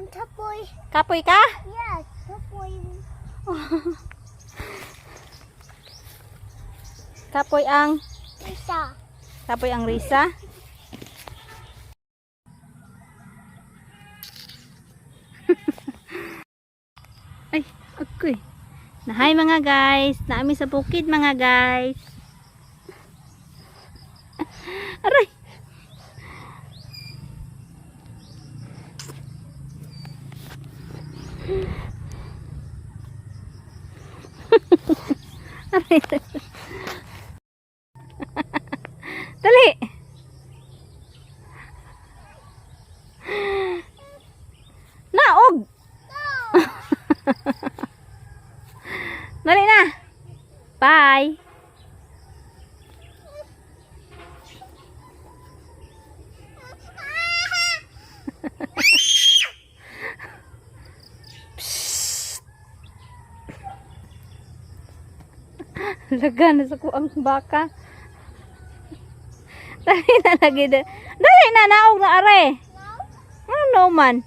Kapoy. Kapoy ka? Yes, kapoy. Kapoy ang Isa. Kapoy ang Risa. Ay, okay. Hi mga guys. Naami sa bukid mga guys. Aray. Aray. Dali. Naog. Dali na. Bye. Laga na sa kuang baka. Dali na lagi. Dali na naog na are. Ano man.